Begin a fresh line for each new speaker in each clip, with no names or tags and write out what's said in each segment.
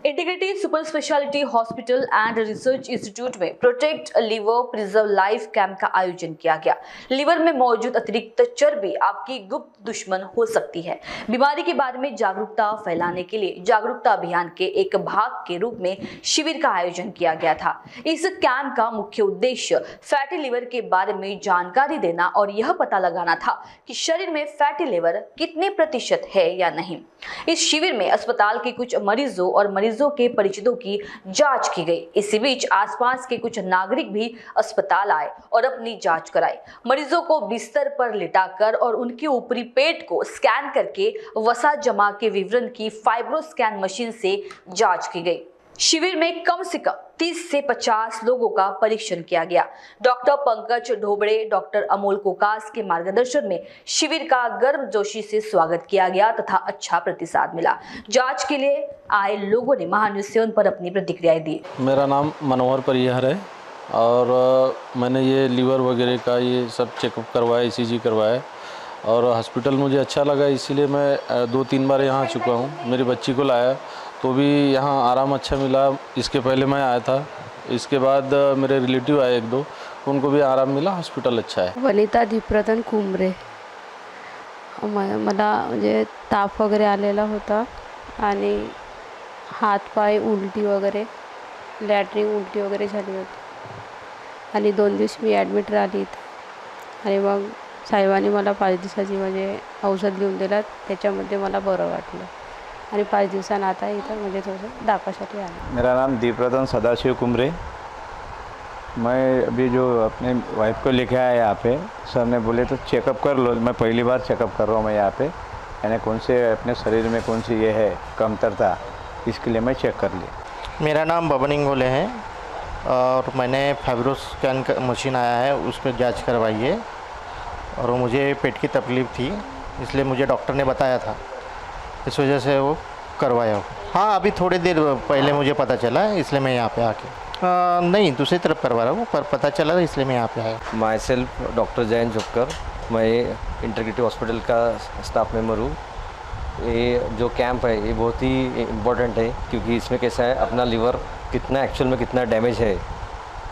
Integrated Super Speciality Hospital and Research Institute में Protect Liver Preserve Life camp का आयोजन किया गया। लिवर में मौजूद अतिरिक्त चर्बी आपकी गुप्त दुश्मन हो सकती है। बीमारी के बारे में जागरूकता फैलाने के लिए जागरूकता अभियान के एक भाग के रूप में शिविर का आयोजन किया गया था। इस कैंप का मुख्य उद्देश्य फैटी लिवर के बारे में जानकारी देना और यह पता लगाना था कि शरीर में फैटी लिवर कितने प्रतिशत है या नहीं। इस शिविर में अस्पताल के कुछ मरीजों और मरीजों के परिचितों की जांच की गई। इसी बीच आसपास के कुछ नागरिक भी अस्पताल आए और अपनी जांच कराई। मरीजों को बिस्तर पर लिटाकर और उनके ऊपरी पेट को स्कैन करके वसा जमा के विवरण की फाइब्रो स्कैन मशीन से जांच की गई। शिविर में कम से कम 30 से 50 लोगों का परीक्षण किया गया। डॉक्टर पंकज ढोबड़े, डॉक्टर अमोल कोकास के मार्गदर्शन में शिविर का गर्मजोशी से स्वागत किया गया तथा अच्छा प्रतिसाद मिला। जांच के लिए आए लोगों ने महान्यूज से उन पर अपनी प्रतिक्रियाएं दी।
मेरा नाम मनोहर परिहर है और मैंने ये लीवर वगैरह का ये सब चेकअप करवाया, ECG करवाया और हॉस्पिटल मुझे अच्छा लगा, इसीलिए मैं 2-3 बार यहाँ आ चुका हूँ। मेरी बच्ची को लाया तो भी यहाँ आराम अच्छा मिला। इसके पहले मैं आया था, इसके बाद मेरे रिलेटिव आए 1-2, उनको भी आराम मिला। हॉस्पिटल अच्छा है।
वनिता दीप्रतन कुंभरे। मला म्हणजे ताप वगैरे आलेला होता आणि हातपाय उलटी वगैरे, लॅट्रिन उलटी वगैरे झाली होती आणि 2 दिवस मी ॲडमिट राहिली इथे आणि मग साहेबांनी मला 5 दिवसाची म्हणजे औषध लिहून दिलं, त्याच्यामध्ये मला बरं वाटलं आणि 5 दिवसांनी आता इथं म्हणजे थोडंसं दाखवासाठी आलं।
मेरा नाम दीप्रतन सदाशिव कुमरे। मैं अभी जो अपने वाइफ को लेके आया यहाँ पे, सर ने बोले तो चेकअप कर लो। मैं पहली बार चेकअप कर रहा हूँ मैं यहाँ पे, यानी कौन से अपने शरीर में कौन सी ये है कमतरता, इसके लिए मैं चेक कर लिया।
मेरा नाम बबन इंगोले है और मैंने फाइब्रो स्कैन का मशीन आया है, उस पर जाँच करवाई है और मुझे पेट की तकलीफ़ थी, इसलिए मुझे डॉक्टर ने बताया था, इस वजह से वो करवाया हो। हाँ, अभी थोड़ी देर पहले मुझे पता चला है, इसलिए मैं यहाँ पे आके नहीं दूसरी तरफ करवा रहा हूँ, पर पता चला इसलिए मैं यहाँ पे आया।
My self doctor Jayant joker, मैं इंटीग्रेटिव हॉस्पिटल का स्टाफ मेंबर हूँ। ये जो कैंप है ये बहुत ही इम्पोर्टेंट है, क्योंकि इसमें कैसा है अपना लिवर कितना एक्चुअल में कितना डैमेज है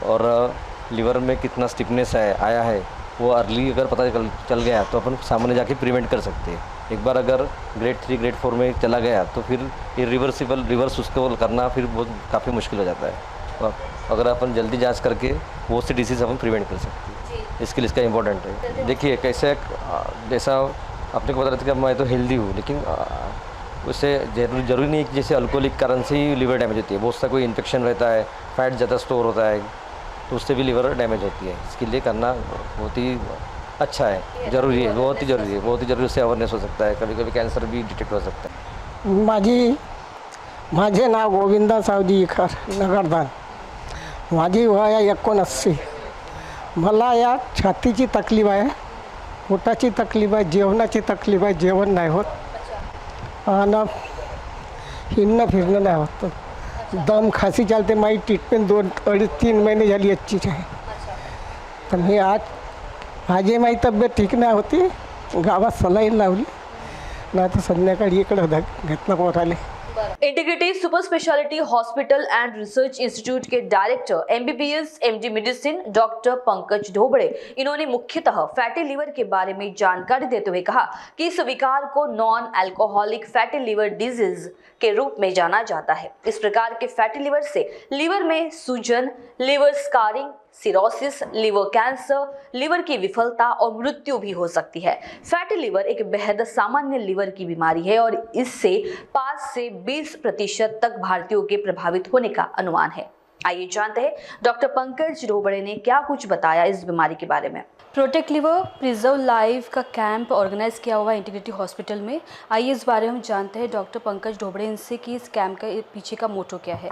और लिवर में कितना स्टिफनेस आया है, वो अर्ली अगर पता चल गया तो अपन सामने जाके प्रिवेंट कर सकते हैं। एक बार अगर ग्रेड 3 ग्रेड 4 में चला गया तो फिर ये रिवर्स उसको करना फिर बहुत काफ़ी मुश्किल हो जाता है। और अगर अपन जल्दी जांच करके वो से डिसीज़ अपन प्रिवेंट कर सकते हैं, इसके लिए इसका इम्पोर्टेंट है। देखिए कैसे जैसा आपने को बता रहा था कि मैं तो हेल्दी हूँ, लेकिन उससे जरूरी नहीं कि जैसे अल्कोहलिक कारण से ही लिवर डैमेज होती है। बहुत सा कोई इन्फेक्शन रहता है, फैट ज़्यादा स्टोर होता है, तो उससे भी लिवर डैमेज होती है। इसके लिए करना बहुत ही अच्छा है, ज़रूरी है, बहुत ही ज़रूरी है, बहुत ही ज़रूरी। उससे अवेयरनेस हो सकता है, कभी कभी कैंसर भी डिटेक्ट हो सकता है।
माझे नाव गोविंदा सावजी इखर, नगरदान। माझी वय आहे 79। मला या छातीची तकलीफ आहे, पोटाची तकलीफ आहे, जेवणाची तकलीफ आहे, जेवण नाही होत आणि हिंडणं फिरणं नाही होत। दम खासी चालते। माझी ट्रीटमेंट 2-3 महिने झाली याचीच आहे। तर मी माझी माझी तब्येत ठीक नाही होती, गावात सलाईन लावली, नाही तर संध्याकाळी इकडं घटना पोराले।
Integrated Super Speciality Hospital and Research Institute के director MBBS MD medicine doctor Pankaj Dhobade, इन्होंने मुख्यतः फैटी लिवर के बारे में जानकारी देते हुए कहा कि इस विकार को non alcoholic fatty liver disease के रूप में जाना जाता है। इस प्रकार के फैटी लिवर से लिवर में सूजन, liver scarring, cirrhosis, liver cancer, liver की विफलता और मृत्यु भी हो सकती है। फैटी लिवर एक बेहद सामान्य लिवर की बीमारी है और इससे 5 से 20% तक भारतीयों के प्रभावित होने का अनुमान है। आइए जानते हैं डॉक्टर पंकज ढोबड़े ने क्या कुछ बताया इस बीमारी के बारे में। प्रोटेक्ट लिवर प्रिजर्व लाइफ का कैंप ऑर्गेनाइज किया हुआ इंटीग्रेटिव हॉस्पिटल में। आइए इस बारे में हम जानते हैं डॉक्टर पंकज ढोबड़े इनसे कि इस कैंप का पीछे का मोटो क्या है।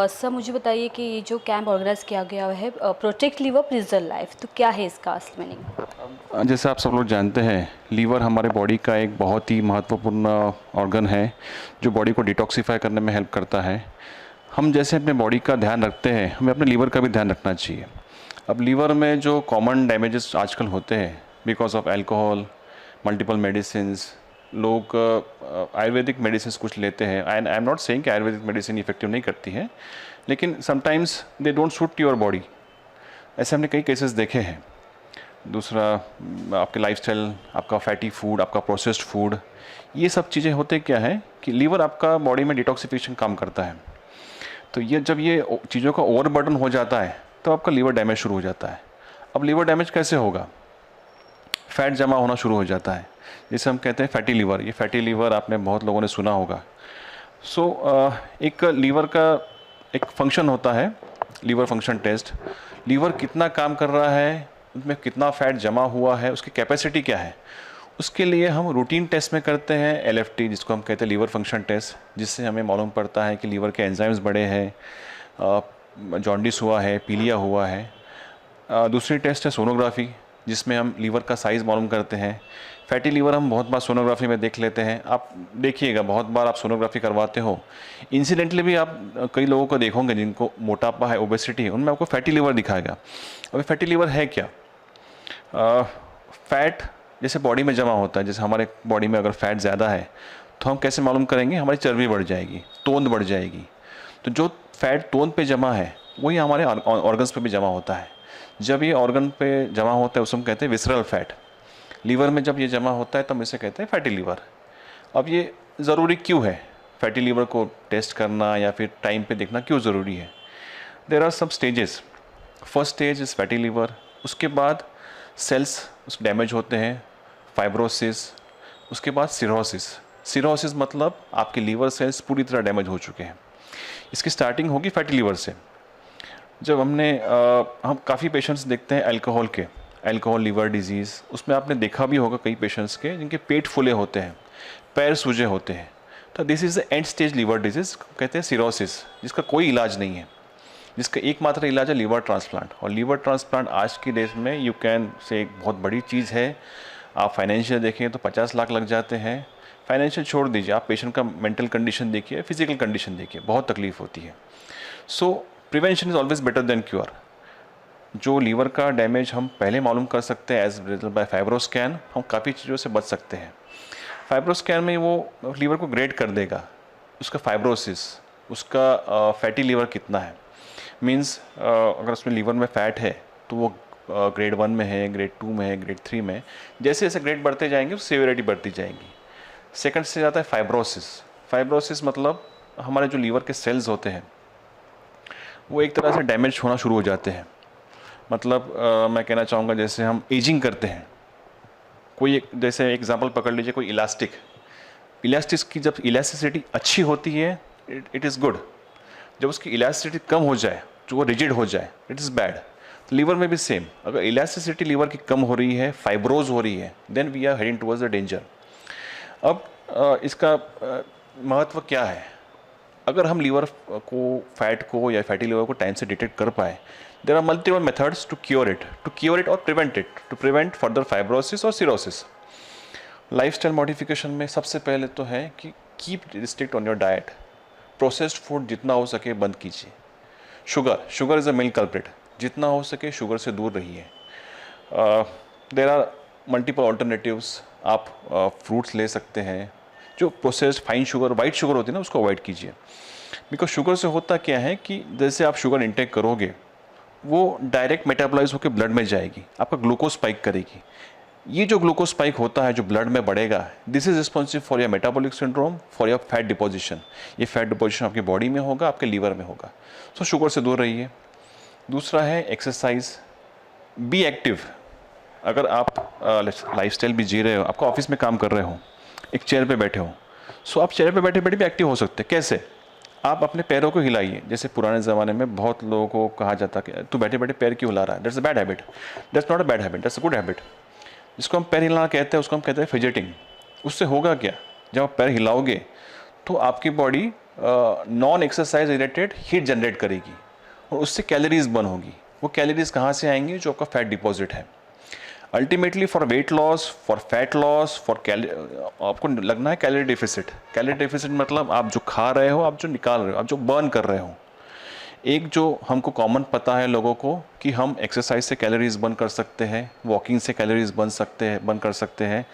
सर मुझे बताइए कि ये जो कैंप ऑर्गेनाइज किया गया है प्रोटेक्ट लिवर प्रिजर्व लाइफ, तो क्या है इसका असली मीनिंग?
जैसे आप सब लोग जानते हैं, लीवर हमारे बॉडी का एक बहुत ही महत्वपूर्ण ऑर्गन है जो बॉडी को डिटॉक्सिफाई करने में हेल्प करता है। हम जैसे अपने बॉडी का ध्यान रखते हैं, हमें अपने लीवर का भी ध्यान रखना चाहिए। अब लीवर में जो कॉमन डैमेजेस आजकल होते हैं because of alcohol, multiple medicines, लोग आयुर्वेदिक मेडिसिन कुछ लेते हैं, and I am not saying कि आयुर्वेदिक मेडिसिन इफेक्टिव नहीं करती है, लेकिन sometimes they don't suit your body. ऐसे हमने कई केसेस देखे हैं। दूसरा, आपके लाइफस्टाइल, आपका फैटी फूड, आपका प्रोसेस्ड फूड, ये सब चीज़ें होते क्या है कि लीवर आपका बॉडी में डिटॉक्सिफिकेशन काम करता है। तो ये जब ये चीज़ों का ओवरबर्डन हो जाता है तो आपका लीवर डैमेज शुरू हो जाता है। अब लीवर डैमेज कैसे होगा? फैट जमा होना शुरू हो जाता है, जिसे हम कहते हैं फैटी लीवर। ये फैटी लीवर आपने बहुत लोगों ने सुना होगा। एक लीवर का एक फंक्शन होता है, लीवर फंक्शन टेस्ट। लीवर कितना काम कर रहा है, उसमें कितना फ़ैट जमा हुआ है, उसकी कैपेसिटी क्या है, उसके लिए हम रूटीन टेस्ट में करते हैं LFT, जिसको हम कहते हैं लीवर फंक्शन टेस्ट, जिससे हमें मालूम पड़ता है कि लीवर के एंजाइम्स बढ़े हैं, जॉन्डिस हुआ है, पीलिया हुआ है। दूसरी टेस्ट है सोनोग्राफी, जिसमें हम लीवर का साइज़ मालूम करते हैं। फैटी लीवर हम बहुत बार सोनोग्राफी में देख लेते हैं। आप देखिएगा, बहुत बार आप सोनोग्राफी करवाते हो, इंसिडेंटली भी आप कई लोगों को देखोगे जिनको मोटापा है, ओबेसिटी है, उनमें आपको फैटी लीवर दिखाएगा। अब फैटी लीवर है क्या? फैट जैसे बॉडी में जमा होता है, जैसे हमारे बॉडी में अगर फैट ज़्यादा है तो हम कैसे मालूम करेंगे? हमारी चर्बी बढ़ जाएगी, तोंद बढ़ जाएगी। तो जो फैट तोंद पे जमा है वही हमारे ऑर्गन्स पे भी जमा होता है। जब ये ऑर्गन पे जमा होता है उसे हम कहते हैं विसरल फैट। लीवर में जब ये जमा होता है तो हम इसे कहते हैं फैटी लीवर। अब ये ज़रूरी क्यों है? फैटी लीवर को टेस्ट करना या फिर टाइम पे देखना क्यों ज़रूरी है? देयर आर सब stages. First stage is fatty liver. उसके बाद सेल्स डैमेज होते हैं, फाइब्रोसिस, उसके बाद सिरोसिस। सिरोसिस मतलब आपके लीवर सेल्स पूरी तरह डैमेज हो चुके हैं। इसकी स्टार्टिंग होगी फैटी लीवर से। जब हम काफ़ी पेशेंट्स देखते हैं अल्कोहल लीवर डिजीज़, उसमें आपने देखा भी होगा कई पेशेंट्स के जिनके पेट फूले होते हैं, पैर सूजे होते हैं। तो this is the end stage liver disease, कहते हैं सिरोसिस, जिसका कोई इलाज नहीं है, जिसका एकमात्र इलाज है लीवर ट्रांसप्लांट। और लीवर ट्रांसप्लांट आज की डेट में यू कैन से एक बहुत बड़ी चीज़ है। आप फाइनेंशियल देखें तो 50 लाख लग जाते हैं। फाइनेंशियल छोड़ दीजिए, आप पेशेंट का मेंटल कंडीशन देखिए, फिजिकल कंडीशन देखिए, बहुत तकलीफ होती है। सो prevention is always better than cure. जो लीवर का डैमेज हम पहले मालूम कर सकते हैं एज रिजल्ट बाय फाइब्रोस्कैन, हम काफ़ी चीज़ों से बच सकते हैं। फाइब्रोस्कैन में वो लीवर को ग्रेड कर देगा, उसका फाइब्रोसिस, उसका फैटी लीवर कितना है। मीन्स अगर उसमें लीवर में फ़ैट है तो वो ग्रेड 1 में है, ग्रेड 2 में है, ग्रेड 3 में। जैसे जैसे ग्रेड बढ़ते जाएंगे तो सेवेरिटी बढ़ती जाएगी। सेकंड से आता है फाइब्रोसिस। फाइब्रोसिस मतलब हमारे जो लीवर के सेल्स होते हैं वो एक तरह से डैमेज होना शुरू हो जाते हैं। मतलब मैं कहना चाहूँगा, जैसे हम एजिंग करते हैं, जैसे एग्जांपल पकड़ लीजिए, कोई इलास्टिक की जब इलास्टिसिटी अच्छी होती है इट इज़ गुड। जब उसकी इलास्टिसिटी कम हो जाए, जो वो रिजिड हो जाए, इट इज़ बैड। तो लीवर में भी सेम, अगर इलास्टिसिटी लीवर की कम हो रही है, फाइब्रोज हो रही है, then we are heading towards the danger. अब इसका महत्व क्या है? अगर हम लीवर को, फैट को या फैटी लीवर को टाइम से डिटेक्ट कर पाए, there are multiple methods to cure it और prevent it, to prevent further fibrosis और सिरोसिस। लाइफस्टाइल मॉडिफिकेशन में सबसे पहले तो है कि keep restrict on your diet. Processed food जितना हो सके बंद कीजिए। Sugar is a main culprit, जितना हो सके शुगर से दूर रहिए। There are multiple alternatives. आप फ्रूट्स ले सकते हैं। जो processed fine sugar, white sugar होती है ना, उसको अवॉइड कीजिए। बिकॉज शुगर से होता क्या है कि जैसे आप शुगर इंटेक करोगे वो डायरेक्ट मेटाबोलाइज होकर ब्लड में जाएगी, आपका ग्लूकोज स्पाइक करेगी। ये जो ग्लूकोज स्पाइक होता है, जो ब्लड में बढ़ेगा, this is responsive for your metabolic syndrome, for your fat deposition. ये फैट डिपोजिशन आपकी बॉडी में होगा, आपके लीवर में होगा। सो शुगर से दूर रहिए। दूसरा है एक्सरसाइज, बी एक्टिव। अगर आप लाइफस्टाइल भी जी रहे हो, आपका ऑफिस में काम कर रहे हो, एक चेयर पे बैठे हो, सो आप चेयर पे बैठे बैठे भी एक्टिव हो सकते हैं। कैसे? आप अपने पैरों को हिलाइए। जैसे पुराने ज़माने में बहुत लोगों को कहा जाता कि तू बैठे बैठे पैर क्यों हिला रहा है, that's a bad habit. That's not a bad habit, that's a good habit. जिसको हम पैर हिलाना कहते हैं उसको हम कहते हैं फिजेटिंग। उससे होगा क्या? जब आप पैर हिलाओगे तो आपकी body non exercise related heat generate करेगी और उससे कैलोरीज बर्न होगी। वो कैलोरीज कहाँ से आएंगी? जो आपका फैट डिपॉजिट है। Ultimately for weight loss, for fat loss, आपको लगना है कैलोरी डेफिसिट। कैलोरी डेफिसिट मतलब आप जो खा रहे हो, आप जो निकाल रहे हो, आप जो बर्न कर रहे हो। एक जो हमको कॉमन पता है लोगों को कि हम एक्सरसाइज से कैलोरीज बर्न कर सकते हैं, वॉकिंग से कैलोरीज बर्न कर सकते हैं,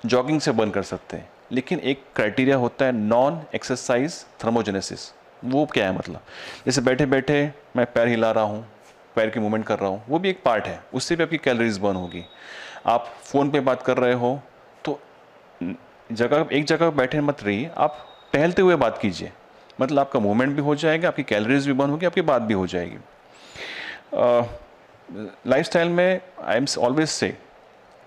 जॉगिंग से बर्न कर सकते हैं। लेकिन एक क्राइटेरिया होता है नॉन एक्सरसाइज थर्मोजेनेसिस। वो क्या है मतलब, जैसे बैठे बैठे मैं पैर हिला रहा हूँ, पैर की मूवमेंट कर रहा हूँ, वो भी एक पार्ट है, उससे भी आपकी कैलोरीज बर्न होगी। आप फ़ोन पे बात कर रहे हो तो एक जगह बैठे मत रहिए, आप टहलते हुए बात कीजिए, मतलब आपका मूवमेंट भी हो जाएगा, आपकी कैलोरीज भी बर्न होगी, आपकी बात भी हो जाएगी। लाइफस्टाइल में I am always say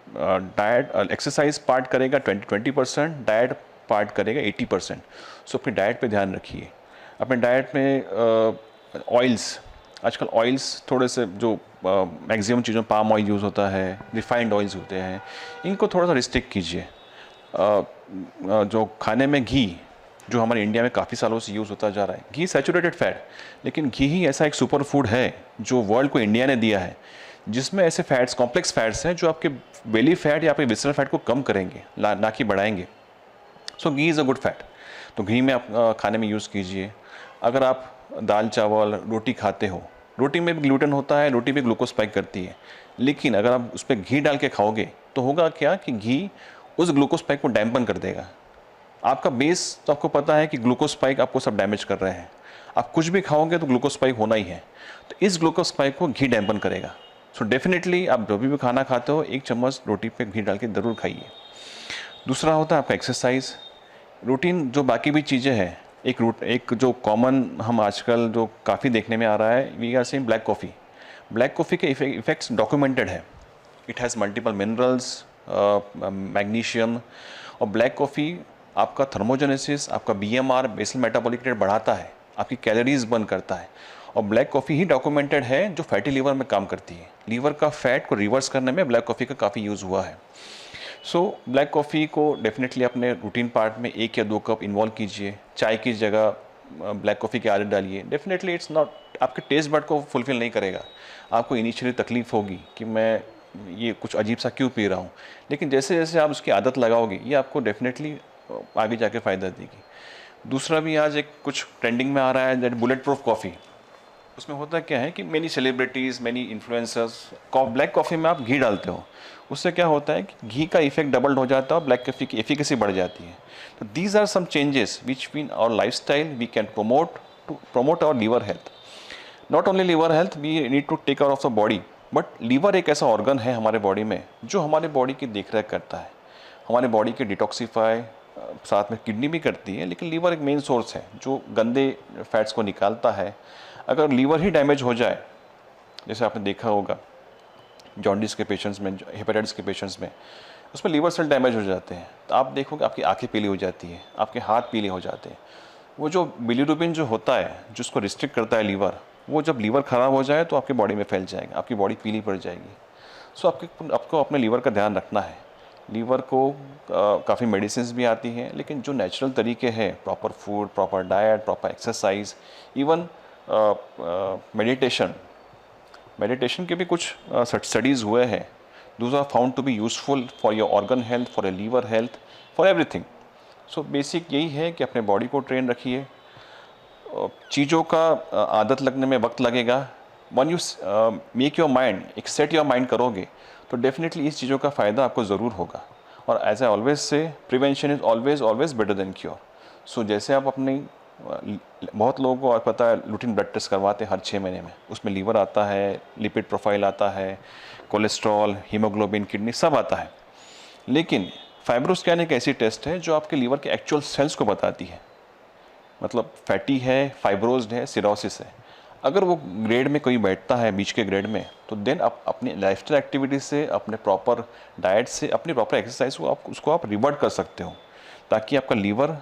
diet exercise part करेगा 20%, डाइट पार्ट करेगा 80%। सो अपनी डाइट पे ध्यान रखिए। अपने डाइट में ऑयल्स, आजकल ऑयल्स थोड़े से जो मैक्सिमम चीज़ों पाम ऑयल यूज़ होता है, रिफाइंड ऑयल्स होते हैं, इनको थोड़ा सा रिस्ट्रिक्ट कीजिए। जो खाने में घी, जो हमारे इंडिया में काफ़ी सालों से यूज़ होता जा रहा है, घी सैचुरेटेड फैट, लेकिन घी ही ऐसा एक सुपर फूड है जो वर्ल्ड को इंडिया ने दिया है, जिसमें ऐसे फैट्स, कॉम्प्लेक्स फैट्स हैं जो आपके बेली फैट या आपके विसरल फैट को कम करेंगे, ना कि बढ़ाएंगे। सो घी इज़ अ गुड फैट, तो घी में आप खाने में यूज़ कीजिए। अगर आप दाल चावल रोटी खाते हो, रोटी में भी ग्लूटेन होता है, रोटी भी ग्लूकोज स्पाइक करती है, लेकिन अगर आप उस पर घी डाल के खाओगे तो होगा क्या कि घी उस ग्लूकोज स्पाइक को डैम्पन कर देगा। आपका बेस तो आपको पता है कि ग्लूकोज स्पाइक आपको सब डैमेज कर रहे हैं, आप कुछ भी खाओगे तो ग्लूकोज स्पाइक होना ही है, तो इस ग्लूकोज स्पाइक को घी डैम्पन करेगा। सो डेफिनेटली आप जो भी खाना खाते हो 1 चम्मच रोटी पे घी डाल के ज़रूर खाइए। दूसरा होता है आपका एक्सरसाइज रूटीन। जो बाकी भी चीज़ें हैं, एक जो कॉमन हम आजकल जो काफ़ी देखने में आ रहा है, we are saying black coffee. Black coffee के इफ़ेक्ट्स डॉक्यूमेंटेड है। It has multiple minerals, magnesium, और ब्लैक कॉफ़ी आपका थर्मोजेनेसिस, आपका BMR बेसल मेटाबॉलिक रेट बढ़ाता है, आपकी कैलोरीज बर्न करता है। और ब्लैक कॉफ़ी ही डॉक्यूमेंटेड है जो फैटी लीवर में काम करती है। लीवर का फैट को रिवर्स करने में ब्लैक कॉफ़ी का काफ़ी यूज़ हुआ है। सो ब्लैक कॉफ़ी को डेफिनेटली अपने रूटीन पार्ट में 1 या 2 कप इन्वॉल्व कीजिए। चाय की जगह ब्लैक कॉफ़ी की आदत डालिए। डेफिनेटली इट्स नॉट, आपके टेस्ट बड को फुलफिल नहीं करेगा, आपको इनिशियली तकलीफ़ होगी कि मैं ये कुछ अजीब सा क्यों पी रहा हूँ, लेकिन जैसे जैसे आप उसकी आदत लगाओगे ये आपको डेफिनेटली आगे जाके फ़ायदा देगी। दूसरा भी आज एक कुछ ट्रेंडिंग में आ रहा है, दैट बुलेट प्रूफ कॉफ़ी। उसमें होता क्या है कि many celebrities, many influencers black coffee में आप घी डालते हो, उससे क्या होता है कि घी का इफेक्ट डबल्ड हो जाता है और ब्लैक कॉफ़ी की एफिकेसी बढ़ जाती है। तो these are some changes which in our lifestyle we can promote our liver health. Not only liver health, we need to take care of the body, but liver एक ऐसा organ है हमारे body में जो हमारे बॉडी की देखरेख करता है, हमारे बॉडी के डिटॉक्सीफाई, साथ में किडनी भी करती है, लेकिन लीवर एक मेन सोर्स है जो गंदे फैट्स को निकालता है। अगर लीवर ही डैमेज हो जाए, जैसे आपने देखा होगा जॉन्डिस के पेशेंट्स में, हेपेटाइटिस के पेशेंट्स में, उसमें लीवर सेल डैमेज हो जाते हैं, तो आप देखोगे आपकी आंखें पीली हो जाती हैं, आपके हाथ पीले हो जाते हैं। वो जो बिलीरुबिन जो होता है, जो उसको रिस्ट्रिक्ट करता है लीवर, वो जब लीवर ख़राब हो जाए तो आपकी बॉडी में फैल जाएगा, आपकी बॉडी पीली पड़ जाएगी। सो आपको अपने लीवर का ध्यान रखना है। लीवर को काफ़ी मेडिसिन भी आती हैं, लेकिन जो नेचुरल तरीके हैं, proper food, proper diet, proper exercise, even meditation के भी कुछ स्टडीज़ हुए हैं। Those are found to be useful for your organ health, for your liver health, for everything. So basic यही है कि अपने बॉडी को ट्रेन रखिए। चीज़ों का आदत लगने में वक्त लगेगा। One you make your mind, एक सेट योर माइंड करोगे तो डेफिनेटली इस चीज़ों का फ़ायदा आपको ज़रूर होगा। और as I always say, prevention is always better than cure. So जैसे आप अपनी, बहुत लोगों को पता है रूटीन ब्लड टेस्ट करवाते हैं हर 6 महीने में, उसमें लीवर आता है, लिपिड प्रोफाइल आता है, कोलेस्ट्रॉल, हीमोग्लोबिन, किडनी सब आता है। लेकिन फाइब्रोस्कैन एक ऐसी टेस्ट है जो आपके लीवर के एक्चुअल सेल्स को बताती है, मतलब फैटी है, फाइब्रोज्ड है, सिरोसिस है। अगर वो ग्रेड में कोई बैठता है बीच के ग्रेड में, तो देन आप अपनी लाइफस्टाइल एक्टिविटीज से, अपने प्रॉपर डाइट से, अपनी प्रॉपर एक्सरसाइज को उसको आप रिवर्ट कर सकते हो, ताकि आपका लीवर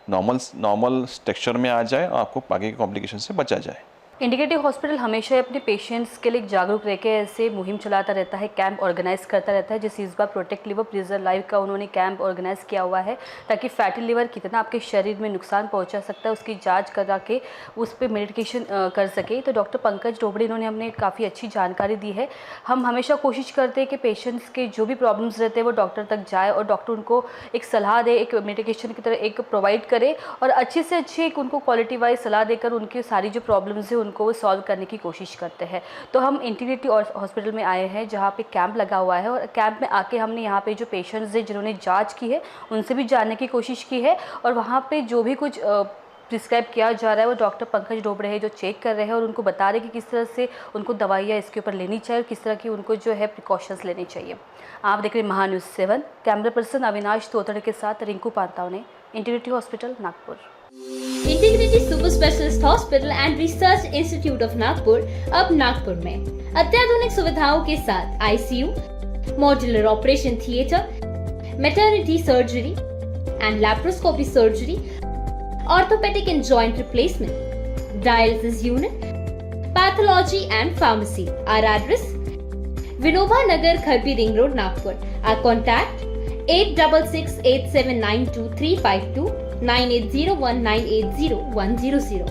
नॉर्मल टेक्सचर में आ जाए और आपको आगे के कॉम्प्लिकेशन से बचा जाए।
इंडिकेटिव हॉस्पिटल हमेशा अपने पेशेंट्स के लिए जागरूक रह के ऐसे मुहिम चलाता रहता है, कैंप ऑर्गेनाइज करता रहता है। जैसे इस बार प्रोटेक्ट लीवर प्रिजर्व लाइफ का उन्होंने कैंप ऑर्गेनाइज किया हुआ है, ताकि फैटी लीवर कितना आपके शरीर में नुकसान पहुंचा सकता है उसकी जांच करा के उस पर मेडिकेशन कर सके। तो डॉक्टर पंकज डोबड़े इन्होंने हमें काफ़ी अच्छी जानकारी दी है। हम हमेशा कोशिश करते हैं कि पेशेंट्स के जो भी प्रॉब्लम्स रहते हैं वो डॉक्टर तक जाए और डॉक्टर उनको एक सलाह दे, एक मेडिकेशन की तरह एक प्रोवाइड करे और अच्छे से अच्छी एक उनको क्वालिटी वाइज सलाह देकर उनकी सारी जो प्रॉब्लम्स है उनको वो सॉल्व करने की कोशिश करते हैं। तो हम इंटीग्रिटी हॉस्पिटल में आए हैं जहाँ पे कैंप लगा हुआ है, और कैंप में आके हमने यहाँ पे जो पेशेंट्स हैं जिन्होंने जांच की है उनसे भी जानने की कोशिश की है, और वहाँ पे जो भी कुछ प्रिस्क्राइब किया जा रहा है वो डॉक्टर पंकज डोबरे हैं जो चेक कर रहे हैं और उनको बता रहे हैं कि किस तरह से उनको दवाइयाँ इसके ऊपर लेनी चाहिए और किस तरह की उनको जो है प्रिकॉशंस लेनी चाहिए। आप देख रहे हैं महान्यूज़ 7, कैमरा पर्सन अविनाश तोतड़े के साथ Rinku Pantawane, integrity hospital Nagpur.
Integrity super specialist hospital and Research institute of Nagpur अब नागपुर में अत्याधुनिक सुविधाओं के साथ ICU, modular operation theatre, maternity surgery and laparoscopy surgery, orthopaedic and joint replacement, dialysis unit, pathology and pharmacy. Our address: Vinova Nagar, Kharbi Ring Road, Nagpur. Our contact: 8668792352, 9801980100.